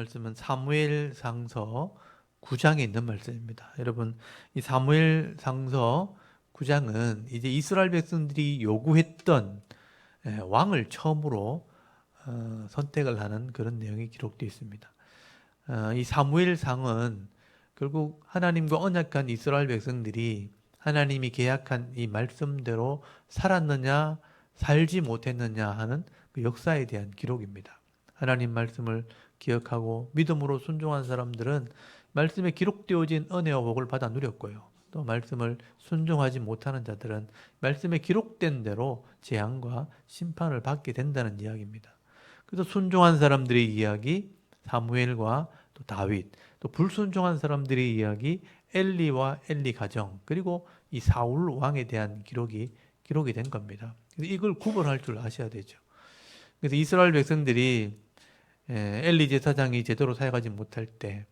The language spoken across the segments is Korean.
말씀은 사무엘상서 9장에 있는 말씀입니다. 여러분, 이 사무엘상서 9장은 이제 이스라엘 백성들이 요구했던 왕을 처음으로 선택을 하는 그런 내용이 기록되어 있습니다. 이 사무엘상은 결국 하나님과 언약한 이스라엘 백성들이 하나님이 계약한 이 말씀대로 살았느냐 살지 못했느냐 하는 그 역사에 대한 기록입니다. 하나님 말씀을 기억하고 믿음으로 순종한 사람들은 말씀에 기록되어진 은혜와 복을 받아 누렸고요. 또 말씀을 순종하지 못하는 자들은 말씀에 기록된 대로 재앙과 심판을 받게 된다는 이야기입니다. 그래서 순종한 사람들의 이야기 사무엘과 또 다윗, 또 불순종한 사람들의 이야기 엘리와 엘리 가정, 그리고 이 사울 왕에 대한 기록이 된 겁니다. 이걸 구분할 줄 아셔야 되죠. 그래서 이스라엘 백성들이 엘리 제사장이 제대로 사역하지 못할 때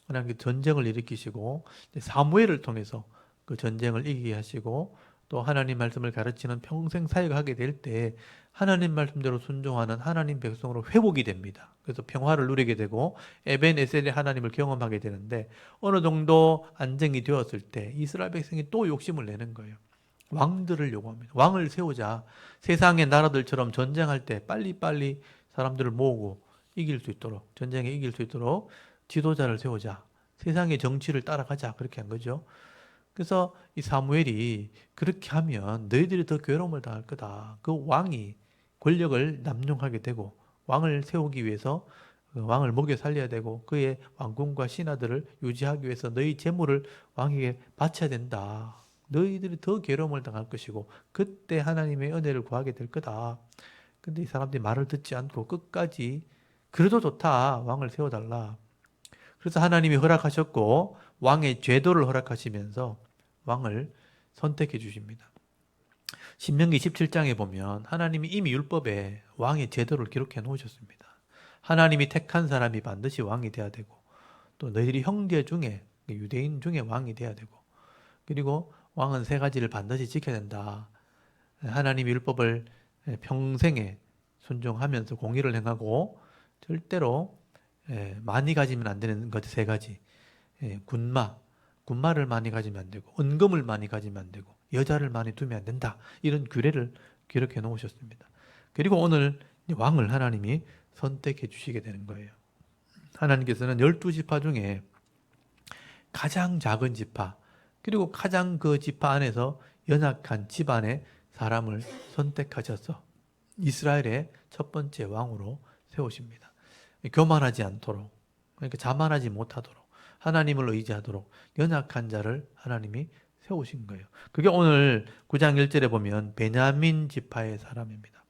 하나님께 전쟁을 일으키시고 사무엘을 통해서 그 전쟁을 이기게 하시고 또 하나님 말씀을 가르치는 평생 사역하게 될 때 하나님 말씀대로 순종하는 하나님 백성으로 회복이 됩니다. 그래서 평화를 누리게 되고 에벤에셀의 하나님을 경험하게 되는데 어느 정도 안정이 되었을 때 이스라엘 백성이 또 욕심을 내는 거예요. 왕들을 요구합니다. 왕을 세우자. 세상의 나라들처럼 전쟁할 때 빨리빨리 사람들을 모으고 이길 수 있도록, 전쟁에 이길 수 있도록 지도자를 세우자. 세상의 정치를 따라가자. 그렇게 한 거죠. 그래서 이 사무엘이 그렇게 하면 너희들이 더 괴로움을 당할 거다. 그 왕이 권력을 남용하게 되고 왕을 세우기 위해서 그 왕을 먹여 살려야 되고 그의 왕궁과 신하들을 유지하기 위해서 너희 재물을 왕에게 바쳐야 된다. 너희들이 더 괴로움을 당할 것이고 그때 하나님의 은혜를 구하게 될 거다. 근데 이 사람들이 말을 듣지 않고 끝까지 그래도 좋다. 왕을 세워달라. 그래서 하나님이 허락하셨고 왕의 제도를 허락하시면서 왕을 선택해 주십니다. 신명기 17장에 보면 하나님이 이미 율법에 왕의 제도를 기록해 놓으셨습니다. 하나님이 택한 사람이 반드시 왕이 돼야 되고 또 너희들이 형제 중에 유대인 중에 왕이 돼야 되고 그리고 왕은 세 가지를 반드시 지켜야 된다. 하나님의 율법을 평생에 순종하면서 공의를 행하고 절대로 많이 가지면 안 되는 것 세 가지. 군마를 많이 가지면 안 되고 은금을 많이 가지면 안 되고 여자를 많이 두면 안 된다. 이런 규례를 기록해 놓으셨습니다. 그리고 오늘 왕을 하나님이 선택해 주시게 되는 거예요. 하나님께서는 12지파 중에 가장 작은 지파 그리고 가장 그 지파 안에서 연약한 집안의 사람을 선택하셔서 이스라엘의 첫 번째 왕으로 세우십니다. 교만하지 않도록, 그러니까 자만하지 못하도록, 하나님을 의지하도록 연약한 자를 하나님이 세우신 거예요. 그게 오늘 9장 1절에 보면 베냐민 지파의 사람입니다.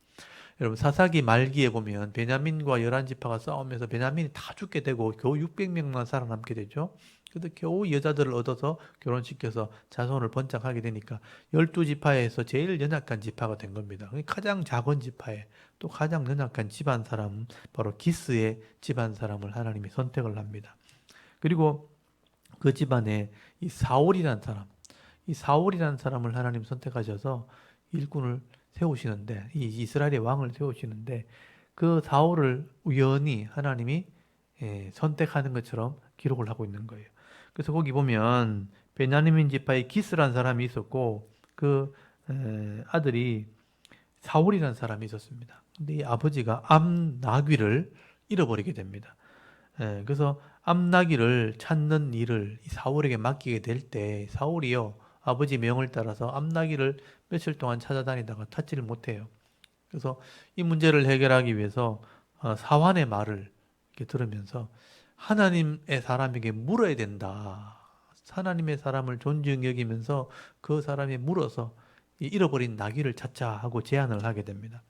여러분 사사기 말기에 보면 베냐민과 11지파가 싸우면서 베냐민이 다 죽게 되고 겨우 600명만 살아남게 되죠. 그래도 겨우 여자들을 얻어서 결혼시켜서 자손을 번창하게 되니까 12지파에서 제일 연약한 지파가 된 겁니다. 가장 작은 지파에 또 가장 연약한 집안 사람, 바로 기스의 집안 사람을 하나님이 선택을 합니다. 그리고 그 집안에 이 사울이라는 사람을 하나님 선택하셔서 일꾼을 세우시는데, 이 이스라엘의 왕을 세우시는데, 그 사울을 우연히 하나님이 선택하는 것처럼 기록을 하고 있는 거예요. 그래서 거기 보면 베냐민 지파의 기스라는 사람이 있었고 그 아들이 사울이라는 사람이 있었습니다. 근데 이 아버지가 암나귀를 잃어버리게 됩니다. 그래서 암나귀를 찾는 일을 사울에게 맡기게 될 때 사울이요 아버지 명을 따라서 암나귀를 며칠 동안 찾아다니다가 찾지를 못해요. 그래서 이 문제를 해결하기 위해서 사환의 말을 이렇게 들으면서 하나님의 사람에게 물어야 된다. 하나님의 사람을 존중 여기면서 그 사람이 물어서 잃어버린 나귀를 찾자 하고 제안을 하게 됩니다.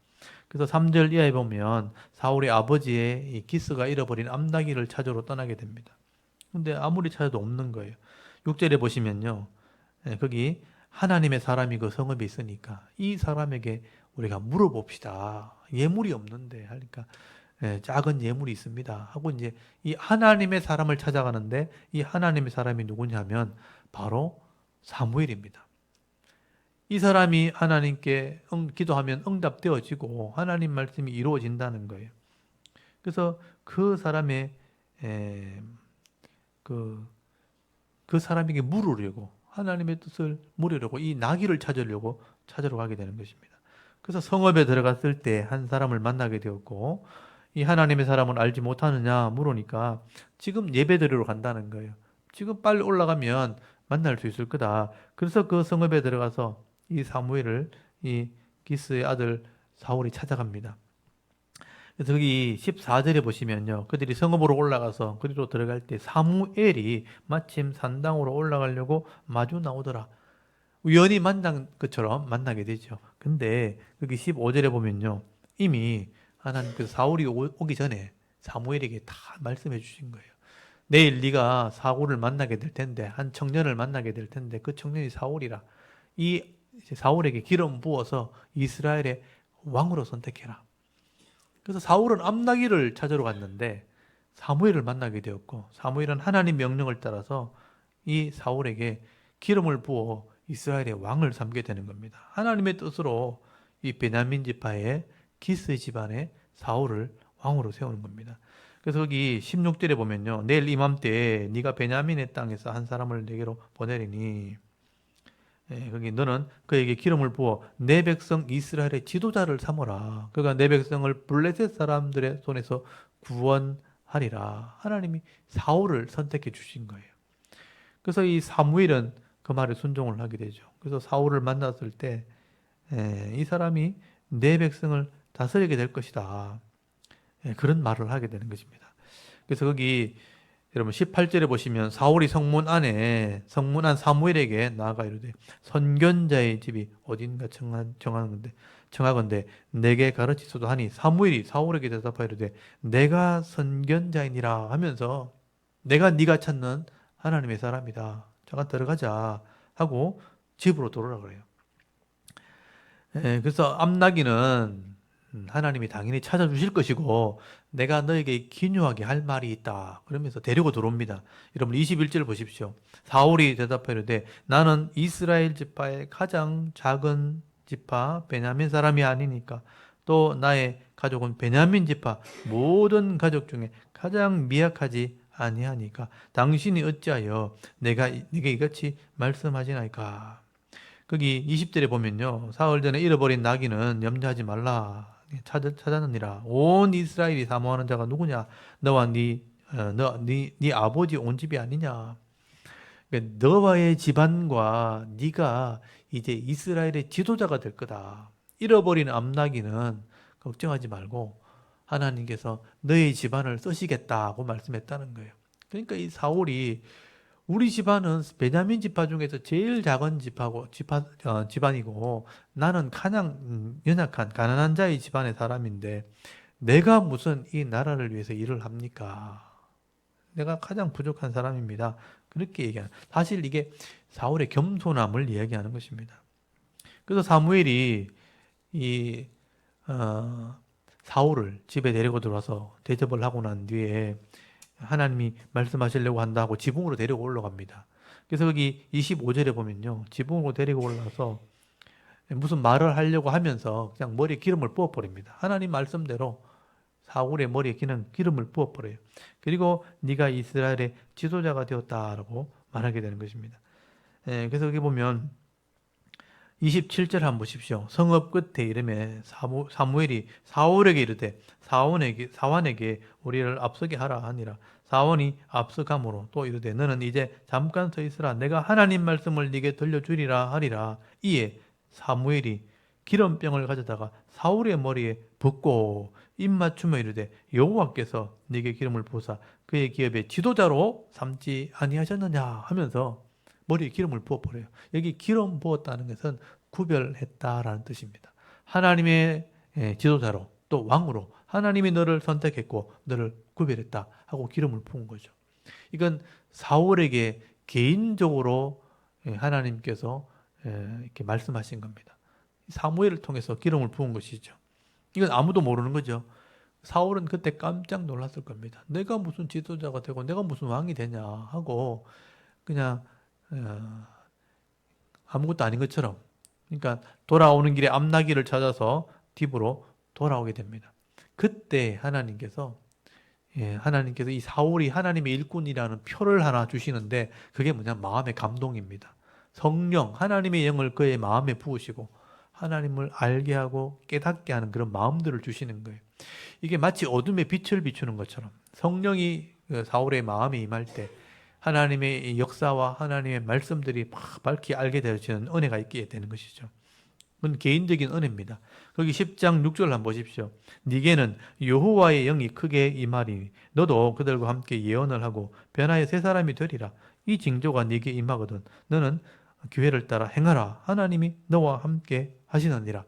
그래서 3절 이하에 보면 사울의 아버지의 이 기스가 잃어버린 암나귀를 찾으러 떠나게 됩니다. 근데 아무리 찾아도 없는 거예요. 6절에 보시면요. 거기 하나님의 사람이 그 성읍에 있으니까 이 사람에게 우리가 물어봅시다. 예물이 없는데 하니까 작은 예물이 있습니다. 하고 이제 이 하나님의 사람을 찾아가는데 이 하나님의 사람이 누구냐면 바로 사무엘입니다. 이 사람이 하나님께 기도하면 응답되어지고 하나님 말씀이 이루어진다는 거예요. 그래서 그 사람의 에, 그, 그 사람에게 물으려고 하나님의 뜻을 물으려고 이 나귀를 찾으려고 찾으러 가게 되는 것입니다. 그래서 성읍에 들어갔을 때 한 사람을 만나게 되었고 이 하나님의 사람을 알지 못하느냐 물으니까 지금 예배드리러 간다는 거예요. 지금 빨리 올라가면 만날 수 있을 거다. 그래서 그 성읍에 들어가서 이 사무엘을 이 기스의 아들 사울이 찾아갑니다. 그래서 여기 14절에 보시면요. 그들이 성읍으로 올라가서 그리로 들어갈 때 사무엘이 마침 산당으로 올라가려고 마주 나오더라. 우연히 만난 것처럼 만나게 되죠. 근데 여기 15절에 보면요. 이미 하나님께서 사울이 오기 전에 사무엘에게 다 말씀해 주신 거예요. 내일 네가 사울을 만나게 될 텐데 한 청년을 만나게 될 텐데 그 청년이 사울이라. 이 사울에게 기름 부어서 이스라엘의 왕으로 선택해라. 그래서 사울은 암나기를 찾으러 갔는데 사무엘을 만나게 되었고 사무엘은 하나님 명령을 따라서 이 사울에게 기름을 부어 이스라엘의 왕을 삼게 되는 겁니다. 하나님의 뜻으로 이 베냐민 지파의 기스 집안의 사울을 왕으로 세우는 겁니다. 그래서 여기 16절에 보면요. 내일 이맘때에 네가 베냐민의 땅에서 한 사람을 내게로 보내리니 거기 너는 그에게 기름을 부어 내 백성 이스라엘의 지도자를 삼어라. 그가 내 백성을 블레셋 사람들의 손에서 구원하리라. 하나님이 사울을 선택해 주신 거예요. 그래서 이 사무엘은 그 말에 순종을 하게 되죠. 그래서 사울을 만났을 때 이 사람이 내 백성을 다스리게 될 것이다. 그런 말을 하게 되는 것입니다. 그래서 거기 여러분 18절에 보시면 사울이 성문 안 사무엘에게 나아가 이르되 선견자의 집이 어딘가 청하건대 내게 가르치소서 하니 사무엘이 사울에게 대답하여 이르되 내가 선견자이니라 하면서 내가 네가 찾는 하나님의 사람이다. 잠깐 들어가자 하고 집으로 돌아오라 그래요. 그래서 암나기는 하나님이 당연히 찾아주실 것이고 내가 너에게 기묘하게 할 말이 있다. 그러면서 데리고 들어옵니다. 여러분 21절 보십시오. 사울이 대답하려되 나는 이스라엘 지파의 가장 작은 지파 베냐민 사람이 아니니까 또 나의 가족은 베냐민 지파 모든 가족 중에 가장 미약하지 아니하니까 당신이 어찌하여 내게 이같이 말씀하시나이까. 거기 20절에 보면요. 사흘 전에 잃어버린 나귀는 염려하지 말라. 찾았느니라. 온 이스라엘이 사모하는 자가 누구냐? 너와 네 아버지 온 집이 아니냐? 그러니까 너와의 집안과 네가 이제 이스라엘의 지도자가 될 거다. 잃어버린 암나귀는 걱정하지 말고 하나님께서 너의 집안을 쓰시겠다고 말씀했다는 거예요. 그러니까 이 사울이 우리 집안은 베냐민 지파 중에서 제일 작은 집안이고 나는 가장 연약한 가난한 자의 집안의 사람인데 내가 무슨 이 나라를 위해서 일을 합니까? 내가 가장 부족한 사람입니다. 그렇게 얘기하는. 사실 이게 사울의 겸손함을 이야기하는 것입니다. 그래서 사무엘이 이 사울을 집에 데리고 들어와서 대접을 하고 난 뒤에 하나님이 말씀하시려고 한다고 지붕으로 데리고 올라갑니다. 그래서 여기 25절에 보면요. 지붕으로 데리고 올라가서 무슨 말을 하려고 하면서 그냥 머리에 기름을 부어버립니다. 하나님 말씀대로 사울의 머리에 기름을 부어버려요. 그리고 네가 이스라엘의 지도자가 되었다라고 말하게 되는 것입니다. 그래서 여기 보면 27절 한번 보십시오. 성읍 끝에 이름에 사무엘이 사울에게 이르되 사완에게 우리를 앞서게 하라 하니라. 사원이 앞서감으로 또 이르되 너는 이제 잠깐 서 있으라. 내가 하나님 말씀을 네게 들려주리라 하리라. 이에 사무엘이 기름병을 가져다가 사울의 머리에 붓고 입맞춤에 이르되 여호와께서 네게 기름을 부으사 그의 기업의 지도자로 삼지 아니하셨느냐 하면서 머리에 기름을 부어버려요. 여기 기름 부었다는 것은 구별했다라는 뜻입니다. 하나님의 지도자로 또 왕으로 하나님이 너를 선택했고 너를 구별했다 하고 기름을 부은 거죠. 이건 사울에게 개인적으로 하나님께서 이렇게 말씀하신 겁니다. 사무엘을 통해서 기름을 부은 것이죠. 이건 아무도 모르는 거죠. 사울은 그때 깜짝 놀랐을 겁니다. 내가 무슨 지도자가 되고 내가 무슨 왕이 되냐 하고 그냥 아무것도 아닌 것처럼 그러니까 돌아오는 길에 암나기를 찾아서 딥으로 돌아오게 됩니다. 그때 하나님께서 하나님께서 이 사울이 하나님의 일꾼이라는 표를 하나 주시는데 그게 뭐냐? 마음의 감동입니다. 성령, 하나님의 영을 그의 마음에 부으시고 하나님을 알게 하고 깨닫게 하는 그런 마음들을 주시는 거예요. 이게 마치 어둠에 빛을 비추는 것처럼 성령이 사울의 마음에 임할 때 하나님의 역사와 하나님의 말씀들이 막 밝히 알게 되어지는 은혜가 있게 되는 것이죠. 그건 개인적인 은혜입니다. 거기 10장 6절 한번 보십시오. 네게는 여호와의 영이 크게 임하리니 너도 그들과 함께 예언을 하고 변화의 새 사람이 되리라. 이 징조가 네게 임하거든 너는 기회를 따라 행하라. 하나님이 너와 함께 하시느니라.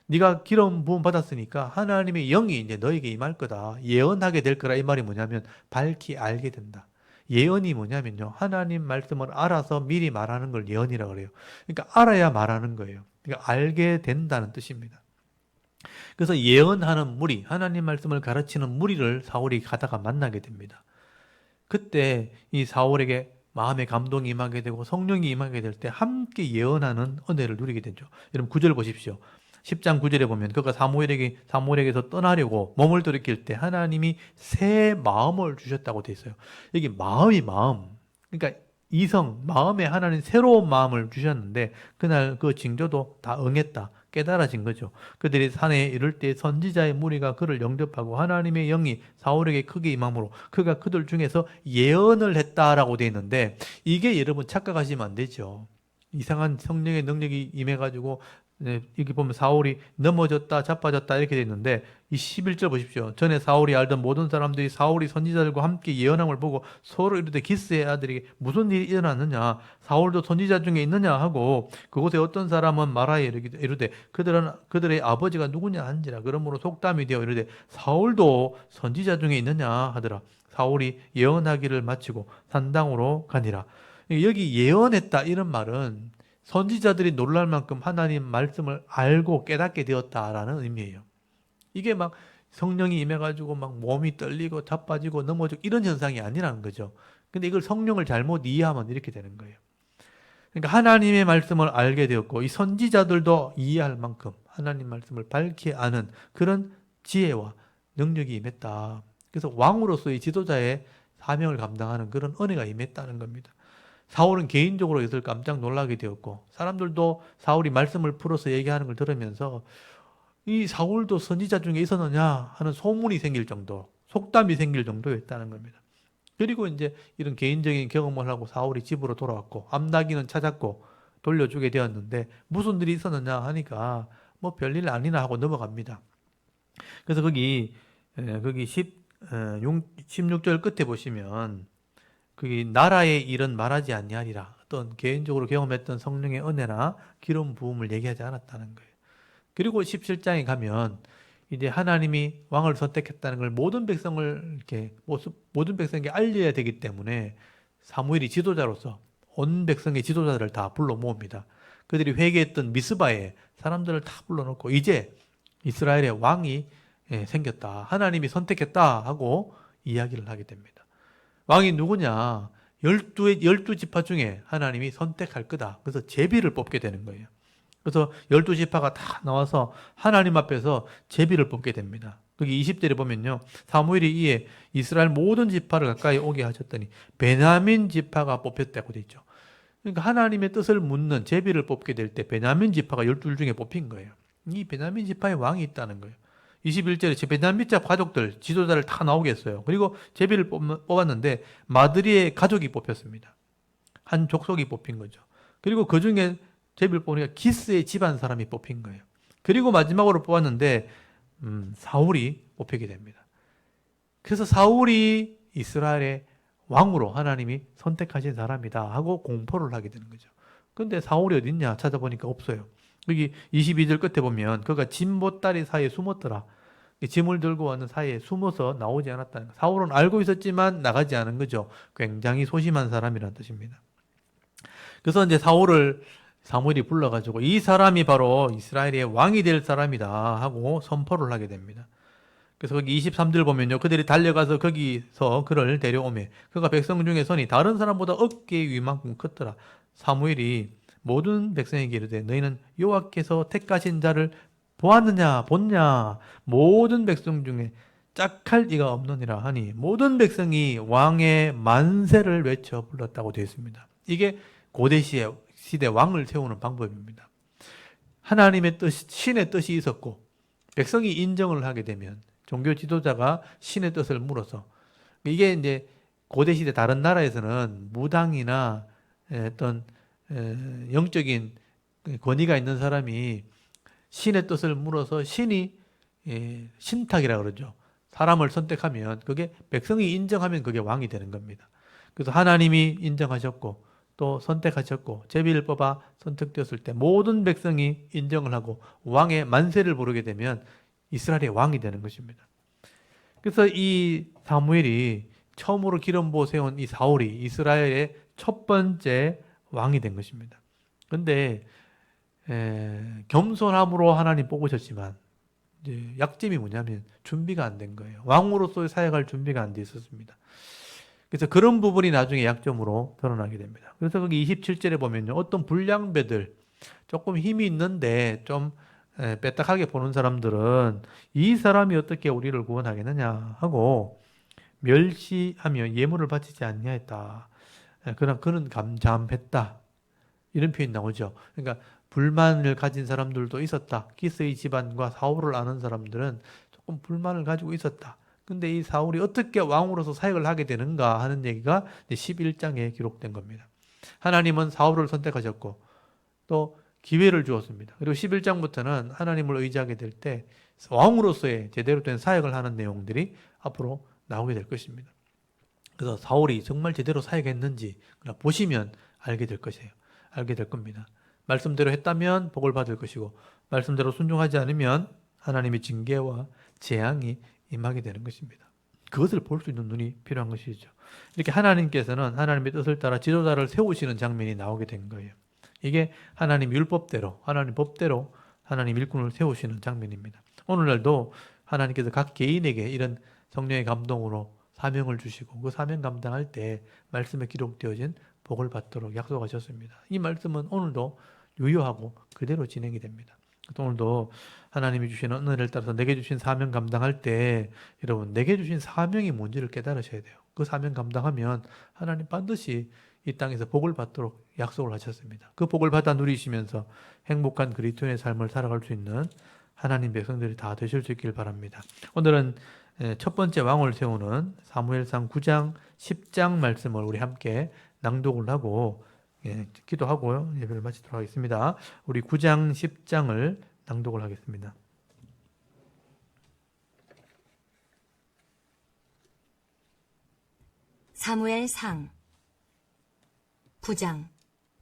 네가 기름 부음 받았으니까 하나님의 영이 이제 너에게 임할 거다. 예언하게 될 거라. 이 말이 뭐냐면 밝히 알게 된다. 예언이 뭐냐면요. 하나님 말씀을 알아서 미리 말하는 걸 예언이라고 그래요. 그러니까 알아야 말하는 거예요. 그러니까 알게 된다는 뜻입니다. 그래서 예언하는 무리, 하나님 말씀을 가르치는 무리를 사울이 가다가 만나게 됩니다. 그때 이 사울에게 마음의 감동이 임하게 되고 성령이 임하게 될 때 함께 예언하는 은혜를 누리게 되죠. 여러분 9절 보십시오. 10장 9절에 보면 그가 사무엘에게서 떠나려고 몸을 돌이킬 때 하나님이 새 마음을 주셨다고 돼 있어요. 여기 마음이 마음. 그러니까 이성, 마음에 하나님 새로운 마음을 주셨는데 그날 그 징조도 다 응했다. 깨달아진 거죠. 그들이 산에 이를 때 선지자의 무리가 그를 영접하고 하나님의 영이 사울에게 크게 임함으로 그가 그들 중에서 예언을 했다라고 돼 있는데 이게 여러분 착각하시면 안 되죠. 이상한 성령의 능력이 임해가지고 여기 보면 사울이 넘어졌다 자빠졌다 이렇게 돼 있는데 이 11절 보십시오. 전에 사울이 알던 모든 사람들이 사울이 선지자들과 함께 예언함을 보고 서로 이르되 기스의 아들에게 무슨 일이 일어났느냐 사울도 선지자 중에 있느냐 하고 그곳에 어떤 사람은 말하여 이르되 그들의 아버지가 누구냐 한지라. 그러므로 속담이 되어 이르되 사울도 선지자 중에 있느냐 하더라. 사울이 예언하기를 마치고 산당으로 가니라. 여기 예언했다 이런 말은 선지자들이 놀랄 만큼 하나님 말씀을 알고 깨닫게 되었다라는 의미예요. 이게 막 성령이 임해가지고 막 몸이 떨리고 자빠지고 넘어지고 이런 현상이 아니라는 거죠. 근데 이걸 성령을 잘못 이해하면 이렇게 되는 거예요. 그러니까 하나님의 말씀을 알게 되었고 이 선지자들도 이해할 만큼 하나님 말씀을 밝히 아는 그런 지혜와 능력이 임했다. 그래서 왕으로서의 지도자의 사명을 감당하는 그런 은혜가 임했다는 겁니다. 사울은 개인적으로 이것을 깜짝 놀라게 되었고 사람들도 사울이 말씀을 풀어서 얘기하는 걸 들으면서 이 사울도 선지자 중에 있었느냐 하는 소문이 생길 정도, 속담이 생길 정도였다는 겁니다. 그리고 이제 이런 개인적인 경험을 하고 사울이 집으로 돌아왔고 암나귀는 찾았고 돌려주게 되었는데 무슨 일이 있었느냐 하니까 뭐 별일 아니나 하고 넘어갑니다. 그래서 거기 16절 끝에 보시면 그게 나라의 일은 말하지 아니하리라. 어떤 개인적으로 경험했던 성령의 은혜나 기름 부음을 얘기하지 않았다는 거예요. 그리고 17장에 가면 이제 하나님이 왕을 선택했다는 걸 모든 백성에게 알려야 되기 때문에 사무엘이 지도자로서 온 백성의 지도자들을 다 불러 모읍니다. 그들이 회개했던 미스바에 사람들을 다 불러놓고 이제 이스라엘의 왕이 생겼다. 하나님이 선택했다 하고 이야기를 하게 됩니다. 왕이 누구냐? 12지파 중에 하나님이 선택할 거다. 그래서 제비를 뽑게 되는 거예요. 그래서 12지파가 다 나와서 하나님 앞에서 제비를 뽑게 됩니다. 거기 20절에 보면요. 사무엘이 이에 이스라엘 모든 지파를 가까이 오게 하셨더니 베냐민 지파가 뽑혔다고 되어 있죠. 그러니까 하나님의 뜻을 묻는 제비를 뽑게 될 때 베냐민 지파가 12 중에 뽑힌 거예요. 이 베냐민 지파의 왕이 있다는 거예요. 21절에 베냐민 지파 가족들, 지도자를 다 나오게 했어요. 그리고 제비를 뽑았는데 마드리의 가족이 뽑혔습니다. 한 족속이 뽑힌 거죠. 그리고 그 중에 제비를 뽑으니까 기스의 집안 사람이 뽑힌 거예요. 그리고 마지막으로 뽑았는데 사울이 뽑히게 됩니다. 그래서 사울이 이스라엘의 왕으로 하나님이 선택하신 사람이다 하고 공포를 하게 되는 거죠. 근데 사울이 어디 있냐 찾아보니까 없어요. 여기 22절 끝에 보면 그가 진보다리 사이에 숨었더라. 짐을 들고 왔는 사이에 숨어서 나오지 않았다는 거. 사울은 알고 있었지만 나가지 않은 거죠. 굉장히 소심한 사람이라는 뜻입니다. 그래서 이제 사무엘이 불러가지고 이 사람이 바로 이스라엘의 왕이 될 사람이다 하고 선포를 하게 됩니다. 그래서 거기 23절 보면요. 그들이 달려가서 거기서 그를 데려오매 그가 백성 중에 선이 다른 사람보다 어깨 위만큼 컸더라. 사무엘이 모든 백성에게 이르되 너희는 여호와께서 택하신 자를 보았느냐 본냐 모든 백성 중에 짝할 이가 없느니라 하니 모든 백성이 왕의 만세를 외쳐 불렀다고 되어 있습니다. 이게 고대 시대 왕을 세우는 방법입니다. 하나님의 뜻, 신의 뜻이 있었고 백성이 인정을 하게 되면 종교 지도자가 신의 뜻을 물어서, 이게 이제 고대 시대 다른 나라에서는 무당이나 어떤 영적인 권위가 있는 사람이 신의 뜻을 물어서 신이 신탁이라고 그러죠. 사람을 선택하면 그게 백성이 인정하면 그게 왕이 되는 겁니다. 그래서 하나님이 인정하셨고 또 선택하셨고 제비를 뽑아 선택되었을 때 모든 백성이 인정을 하고 왕의 만세를 부르게 되면 이스라엘의 왕이 되는 것입니다. 그래서 이 사무엘이 처음으로 기름 부어 세운 이 사울이 이스라엘의 첫 번째 왕이 된 것입니다. 그런데 겸손함으로 하나님 뽑으셨지만 이제 약점이 뭐냐면 준비가 안 된 거예요. 왕으로서의 사역할 준비가 안 돼 있었습니다. 그래서 그런 부분이 나중에 약점으로 드러나게 됩니다. 그래서 거기 27절에 보면요, 어떤 불량배들, 조금 힘이 있는데 좀 빼딱하게 보는 사람들은 이 사람이 어떻게 우리를 구원하겠느냐 하고 멸시하며 예물을 바치지 아니하였다. 그러나 그는 잠잠했다. 이런 표현이 나오죠. 그러니까 불만을 가진 사람들도 있었다. 기스의 집안과 사울을 아는 사람들은 조금 불만을 가지고 있었다. 근데 이 사울이 어떻게 왕으로서 사역을 하게 되는가 하는 얘기가 11장에 기록된 겁니다. 하나님은 사울을 선택하셨고 또 기회를 주었습니다. 그리고 11장부터는 하나님을 의지하게 될 때 왕으로서의 제대로 된 사역을 하는 내용들이 앞으로 나오게 될 것입니다. 그래서 사울이 정말 제대로 사역했는지 보시면 알게 될 것이에요. 알게 될 겁니다. 말씀대로 했다면 복을 받을 것이고 말씀대로 순종하지 않으면 하나님의 징계와 재앙이 임하게 되는 것입니다. 그것을 볼 수 있는 눈이 필요한 것이죠. 이렇게 하나님께서는 하나님의 뜻을 따라 지도자를 세우시는 장면이 나오게 된 거예요. 이게 하나님 율법대로, 하나님 법대로 하나님 일꾼을 세우시는 장면입니다. 오늘날도 하나님께서 각 개인에게 이런 성령의 감동으로 사명을 주시고 그 사명 감당할 때 말씀에 기록되어진 복을 받도록 약속하셨습니다. 이 말씀은 오늘도 유효하고 그대로 진행이 됩니다. 오늘도 하나님이 주시는 은혜를 따라서 내게 주신 사명 감당할 때 여러분 내게 주신 사명이 뭔지를 깨달으셔야 돼요. 그 사명 감당하면 하나님 반드시 이 땅에서 복을 받도록 약속을 하셨습니다. 그 복을 받아 누리시면서 행복한 그리스도인의 삶을 살아갈 수 있는 하나님 백성들이 다 되실 수 있길 바랍니다. 오늘은 첫 번째 왕을 세우는 사무엘상 9장 10장 말씀을 우리 함께 낭독을 하고 기도하고 예배를 마치도록 하겠습니다. 우리 9장 10장을 낭독을 하겠습니다. 사무엘상 9장.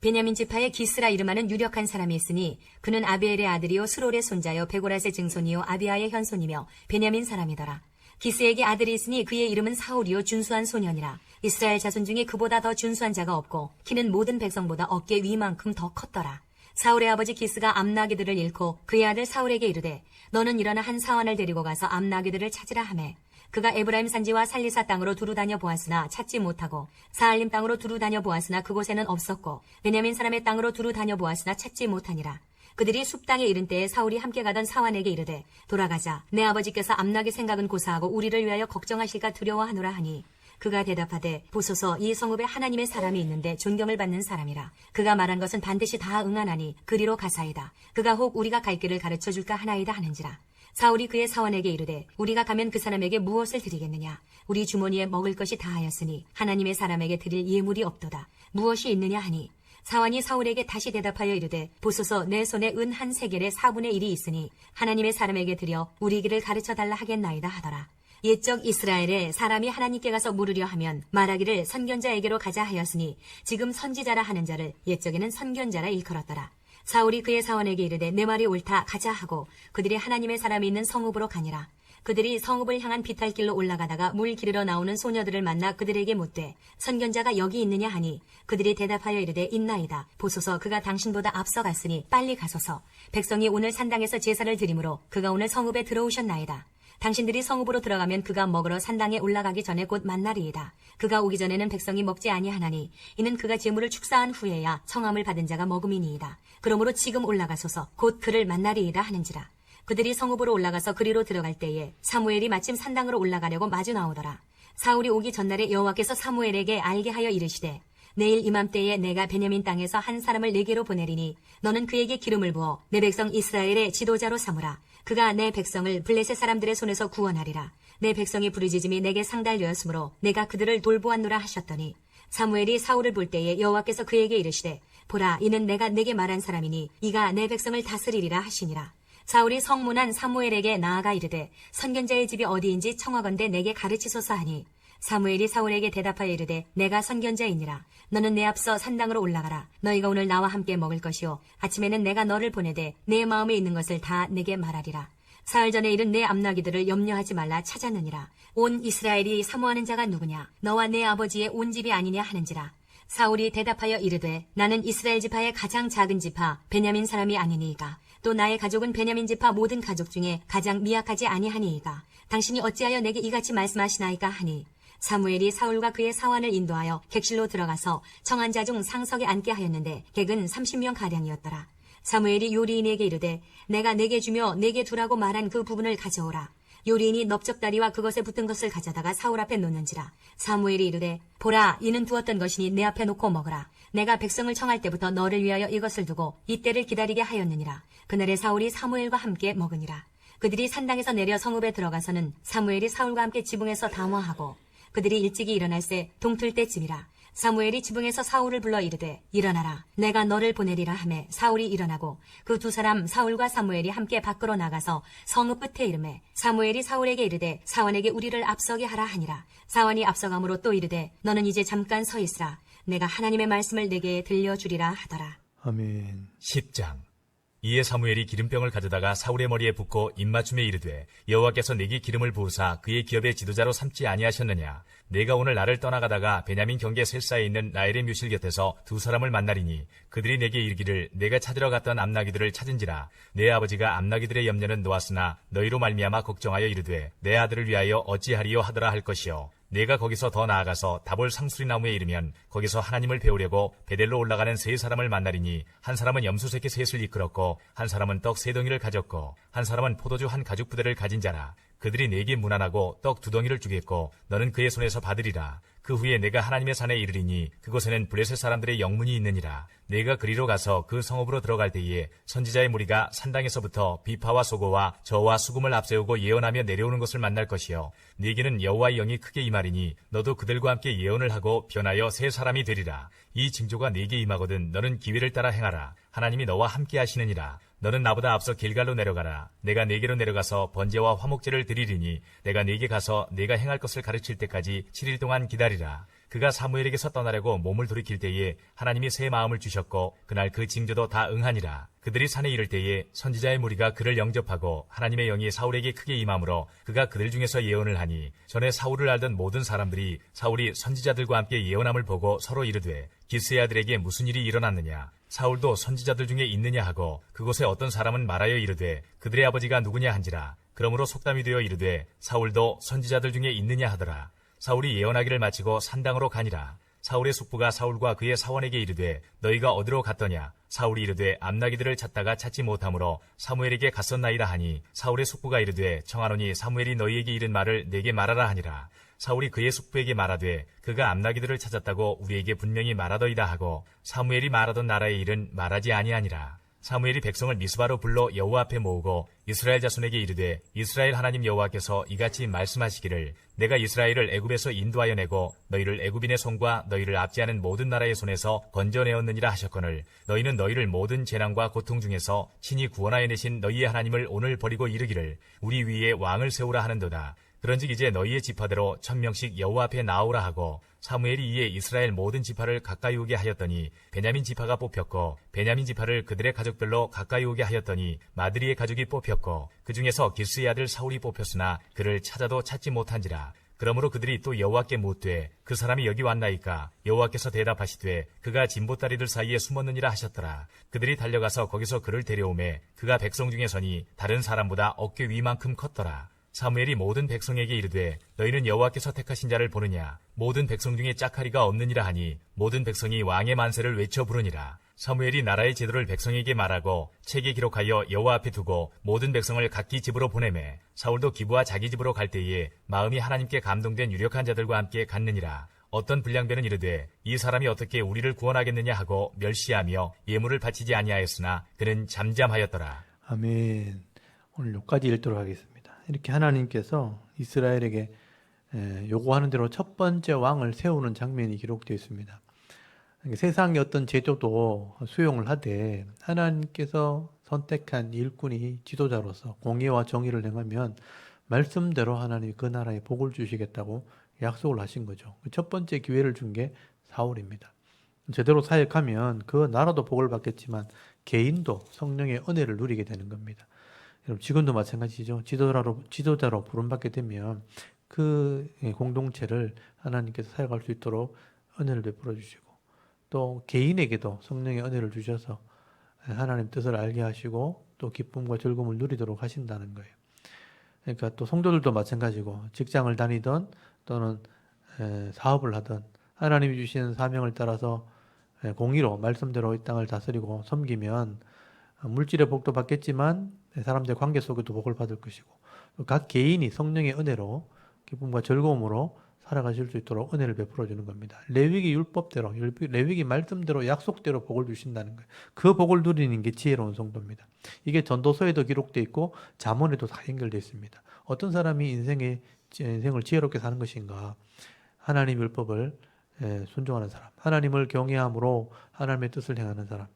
베냐민 지파의 기스라 이름하는 유력한 사람이 있으니 그는 아비엘의 아들이요 스롤의 손자요 베고라스의 증손이요 아비아의 현손이며 베냐민 사람이더라. 기스에게 아들이 있으니 그의 이름은 사울이요 준수한 소년이라. 이스라엘 자손 중에 그보다 더 준수한 자가 없고 키는 모든 백성보다 어깨 위만큼 더 컸더라. 사울의 아버지 기스가 암나기들을 잃고 그의 아들 사울에게 이르되 너는 일어나 한 사환을 데리고 가서 암나기들을 찾으라 하매 그가 에브라임 산지와 살리사 땅으로 두루 다녀 보았으나 찾지 못하고 사알림 땅으로 두루 다녀 보았으나 그곳에는 없었고 베냐민 사람의 땅으로 두루 다녀 보았으나 찾지 못하니라. 그들이 숲 땅에 이른 때에 사울이 함께 가던 사환에게 이르되 돌아가자. 내 아버지께서 암나기 생각은 고사하고 우리를 위하여 걱정하실까 두려워하노라 하니 그가 대답하되 보소서 이 성읍에 하나님의 사람이 있는데 존경을 받는 사람이라. 그가 말한 것은 반드시 다 응하나니 그리로 가사이다. 그가 혹 우리가 갈 길을 가르쳐 줄까 하나이다 하는지라. 사울이 그의 사원에게 이르되 우리가 가면 그 사람에게 무엇을 드리겠느냐. 우리 주머니에 먹을 것이 다하였으니 하나님의 사람에게 드릴 예물이 없도다. 무엇이 있느냐 하니 사원이 사울에게 다시 대답하여 이르되 보소서 내 손에 은 한 세겔의 4분의 1이 있으니 하나님의 사람에게 드려 우리 길을 가르쳐달라 하겠나이다 하더라. 옛적 이스라엘에 사람이 하나님께 가서 물으려 하면 말하기를 선견자에게로 가자 하였으니 지금 선지자라 하는 자를 옛적에는 선견자라 일컬었더라. 사울이 그의 사원에게 이르되 내 말이 옳다 가자 하고 그들이 하나님의 사람이 있는 성읍으로 가니라. 그들이 성읍을 향한 비탈길로 올라가다가 물 기르러 나오는 소녀들을 만나 그들에게 묻되 선견자가 여기 있느냐 하니 그들이 대답하여 이르되 있나이다. 보소서 그가 당신보다 앞서 갔으니 빨리 가소서. 백성이 오늘 산당에서 제사를 드리므로 그가 오늘 성읍에 들어오셨나이다. 당신들이 성읍으로 들어가면 그가 먹으러 산당에 올라가기 전에 곧 만나리이다. 그가 오기 전에는 백성이 먹지 아니하나니 이는 그가 제물을 축사한 후에야 성함을 받은 자가 먹음이니이다. 그러므로 지금 올라가소서 곧 그를 만나리이다 하는지라. 그들이 성읍으로 올라가서 그리로 들어갈 때에 사무엘이 마침 산당으로 올라가려고 마주 나오더라. 사울이 오기 전날에 여호와께서 사무엘에게 알게 하여 이르시되 내일 이맘때에 내가 베냐민 땅에서 한 사람을 내게로 보내리니 너는 그에게 기름을 부어 내 백성 이스라엘의 지도자로 삼으라. 그가 내 백성을 블레셋 사람들의 손에서 구원하리라. 내 백성이 부르짖음이 내게 상달되었으므로 내가 그들을 돌보았노라 하셨더니 사무엘이 사울을 볼 때에 여호와께서 그에게 이르시되 보라 이는 내가 내게 말한 사람이니 이가 내 백성을 다스리리라 하시니라. 사울이 성문한 사무엘에게 나아가 이르되 선견자의 집이 어디인지 청하건대 내게 가르치소서 하니 사무엘이 사울에게 대답하여 이르되 내가 선견자이니라. 너는 내 앞서 산당으로 올라가라. 너희가 오늘 나와 함께 먹을 것이요 아침에는 내가 너를 보내되 내 마음에 있는 것을 다 내게 말하리라. 사흘 전에 이른 내 암나기들을 염려하지 말라 찾았느니라. 온 이스라엘이 사모하는 자가 누구냐? 너와 내 아버지의 온 집이 아니냐 하는지라. 사울이 대답하여 이르되 나는 이스라엘 지파의 가장 작은 지파 베냐민 사람이 아니니이까. 또 나의 가족은 베냐민 지파 모든 가족 중에 가장 미약하지 아니하니이까. 당신이 어찌하여 내게 이같이 말씀하시나이까 하니 사무엘이 사울과 그의 사환을 인도하여 객실로 들어가서 청한 자 중 상석에 앉게 하였는데 객은 30명 가량이었더라. 사무엘이 요리인에게 이르되 내가 내게 주며 내게 두라고 말한 그 부분을 가져오라. 요리인이 넓적다리와 그것에 붙은 것을 가져다가 사울 앞에 놓는지라. 사무엘이 이르되 보라 이는 두었던 것이니 내 앞에 놓고 먹으라. 내가 백성을 청할 때부터 너를 위하여 이것을 두고 이때를 기다리게 하였느니라. 그날에 사울이 사무엘과 함께 먹으니라. 그들이 산당에서 내려 성읍에 들어가서는 사무엘이 사울과 함께 지붕에서 담화하고 그들이 일찍이 일어날새 동틀 때쯤이라. 사무엘이 지붕에서 사울을 불러 이르되 일어나라 내가 너를 보내리라 하매 사울이 일어나고 그 두 사람 사울과 사무엘이 함께 밖으로 나가서 성읍 끝에 이르매 사무엘이 사울에게 이르되 사원에게 우리를 앞서게 하라 하니라. 사원이 앞서감으로 또 이르되 너는 이제 잠깐 서 있으라 내가 하나님의 말씀을 내게 들려주리라 하더라. 아멘. 10장. 이에 사무엘이 기름병을 가져다가 사울의 머리에 붓고 입맞춤에 이르되 여호와께서 내게 기름을 부으사 그의 기업의 지도자로 삼지 아니하셨느냐. 내가 오늘 나를 떠나가다가 베냐민 경계 셀사에 있는 라헬의 묘실 곁에서 두 사람을 만나리니 그들이 내게 이르기를 내가 찾으러 갔던 암나기들을 찾은지라. 내 아버지가 암나기들의 염려는 놓았으나 너희로 말미암아 걱정하여 이르되 내 아들을 위하여 어찌하리요 하더라 할 것이요. 내가 거기서 더 나아가서 다볼 상수리 나무에 이르면 거기서 하나님을 배우려고 베델로 올라가는 세 사람을 만나리니 한 사람은 염소새끼 셋을 이끌었고 한 사람은 떡 세 덩이를 가졌고 한 사람은 포도주 한 가죽 부대를 가진 자라. 그들이 내게 문안하고 떡 두 덩이를 주겠고 너는 그의 손에서 받으리라. 그 후에 내가 하나님의 산에 이르리니 그곳에는 블레셋 사람들의 영문이 있느니라. 내가 그리로 가서 그 성읍으로 들어갈 때에 선지자의 무리가 산당에서부터 비파와 소고와 저와 수금을 앞세우고 예언하며 내려오는 것을 만날 것이요. 네게는 여호와의 영이 크게 임하리니 너도 그들과 함께 예언을 하고 변하여 새 사람이 되리라. 이 징조가 네게 임하거든 너는 기회를 따라 행하라. 하나님이 너와 함께 하시느니라. 너는 나보다 앞서 길갈로 내려가라. 내가 네게로 내려가서 번제와 화목제를 드리리니 내가 네게 가서 내가 행할 것을 가르칠 때까지 7일 동안 기다리라. 그가 사무엘에게서 떠나려고 몸을 돌이킬 때에 하나님이 새 마음을 주셨고 그날 그 징조도 다 응하니라. 그들이 산에 이를 때에 선지자의 무리가 그를 영접하고 하나님의 영이 사울에게 크게 임함으로 그가 그들 중에서 예언을 하니 전에 사울을 알던 모든 사람들이 사울이 선지자들과 함께 예언함을 보고 서로 이르되 기스의 아들에게 무슨 일이 일어났느냐. 사울도 선지자들 중에 있느냐 하고 그곳에 어떤 사람은 말하여 이르되 그들의 아버지가 누구냐 한지라. 그러므로 속담이 되어 이르되 사울도 선지자들 중에 있느냐 하더라. 사울이 예언하기를 마치고 산당으로 가니라. 사울의 숙부가 사울과 그의 사원에게 이르되 너희가 어디로 갔더냐. 사울이 이르되 암나기들을 찾다가 찾지 못하므로 사무엘에게 갔었나이다 하니 사울의 숙부가 이르되 청하노니 사무엘이 너희에게 이른 말을 내게 말하라 하니라. 사울이 그의 숙부에게 말하되 그가 암나기들을 찾았다고 우리에게 분명히 말하더이다 하고 사무엘이 말하던 나라의 일은 말하지 아니하니라. 사무엘이 백성을 미스바로 불러 여호와 앞에 모으고 이스라엘 자손에게 이르되 이스라엘 하나님 여호와께서 이같이 말씀하시기를 내가 이스라엘을 애굽에서 인도하여 내고 너희를 애굽인의 손과 너희를 압제하는 모든 나라의 손에서 건져내었느니라 하셨거늘 너희는 너희를 모든 재난과 고통 중에서 친히 구원하여 내신 너희의 하나님을 오늘 버리고 이르기를 우리 위에 왕을 세우라 하는도다. 그런즉 이제 너희의 지파대로 1000명씩 여호와 앞에 나오라 하고 사무엘이 이에 이스라엘 모든 지파를 가까이 오게 하였더니 베냐민 지파가 뽑혔고 베냐민 지파를 그들의 가족별로 가까이 오게 하였더니 마드리의 가족이 뽑혔고 그 중에서 기스의 아들 사울이 뽑혔으나 그를 찾아도 찾지 못한지라. 그러므로 그들이 또 여호와께 묻되 그 사람이 여기 왔나이까. 여호와께서 대답하시되 그가 진보다리들 사이에 숨었느니라 하셨더라. 그들이 달려가서 거기서 그를 데려오매 그가 백성 중에 서니 다른 사람보다 어깨 위만큼 컸더라. 사무엘이 모든 백성에게 이르되 너희는 여호와께서 택하신 자를 보느냐. 모든 백성 중에 짝하리가 없느니라 하니 모든 백성이 왕의 만세를 외쳐 부르니라. 사무엘이 나라의 제도를 백성에게 말하고 책에 기록하여 여호와 앞에 두고 모든 백성을 각기 집으로 보내매 사울도 기브와 자기 집으로 갈 때에 마음이 하나님께 감동된 유력한 자들과 함께 갔느니라. 어떤 불량배는 이르되 이 사람이 어떻게 우리를 구원하겠느냐 하고 멸시하며 예물을 바치지 아니하였으나 그는 잠잠하였더라. 아멘. 오늘 여기까지 읽도록 하겠습니다. 이렇게 하나님께서 이스라엘에게 요구하는 대로 첫 번째 왕을 세우는 장면이 기록되어 있습니다. 그러니까 세상의 어떤 제도도 수용을 하되 하나님께서 선택한 일꾼이 지도자로서 공의와 정의를 행하면 말씀대로 하나님이 그 나라에 복을 주시겠다고 약속을 하신 거죠. 첫 번째 기회를 준 게 사울입니다. 제대로 사역하면 그 나라도 복을 받겠지만 개인도 성령의 은혜를 누리게 되는 겁니다. 여러분 지금도 마찬가지죠. 지도자로 부름받게 되면 그 공동체를 하나님께서 사역할 수 있도록 은혜를 베풀어 주시고 또 개인에게도 성령의 은혜를 주셔서 하나님 뜻을 알게 하시고 또 기쁨과 즐거움을 누리도록 하신다는 거예요. 그러니까 또 성도들도 마찬가지고 직장을 다니던 또는 사업을 하던 하나님이 주시는 사명을 따라서 공의로 말씀대로 이 땅을 다스리고 섬기면 물질의 복도 받겠지만 사람들의 관계 속에도 복을 받을 것이고 각 개인이 성령의 은혜로 기쁨과 즐거움으로 살아가실 수 있도록 은혜를 베풀어 주는 겁니다. 레위기 율법대로 레위기 말씀대로 약속대로 복을 주신다는 거예요. 그 복을 누리는 게 지혜로운 성도입니다. 이게 전도서에도 기록되어 있고 잠언에도 다 연결되어 있습니다. 어떤 사람이 인생을 지혜롭게 사는 것인가? 하나님 율법을 순종하는 사람, 하나님을 경외함으로 하나님의 뜻을 행하는 사람,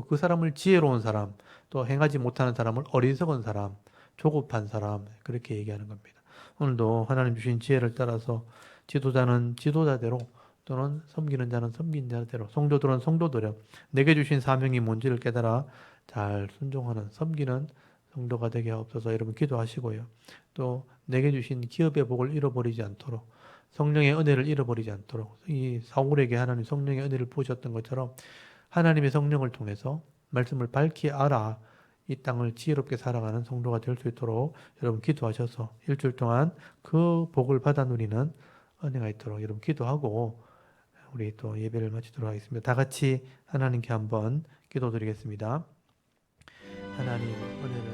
그 사람을 지혜로운 사람, 또 행하지 못하는 사람을 어리석은 사람, 조급한 사람, 그렇게 얘기하는 겁니다. 오늘도 하나님 주신 지혜를 따라서 지도자는 지도자대로 또는 섬기는 자는 섬긴 자대로 성도들은 성도대로 내게 주신 사명이 뭔지를 깨달아 잘 순종하는 섬기는 성도가 되게 하옵소서. 여러분 기도하시고요. 또 내게 주신 기업의 복을 잃어버리지 않도록 성령의 은혜를 잃어버리지 않도록 이 사울에게 하나님 성령의 은혜를 부으셨던 것처럼 하나님의 성령을 통해서 말씀을 밝히 알아 이 땅을 지혜롭게 살아가는 성도가 될 수 있도록 여러분 기도하셔서 일주일 동안 그 복을 받아 누리는 은혜가 있도록 여러분 기도하고 우리 또 예배를 마치도록 하겠습니다. 다 같이 하나님께 한번 기도드리겠습니다. 하나님 은혜를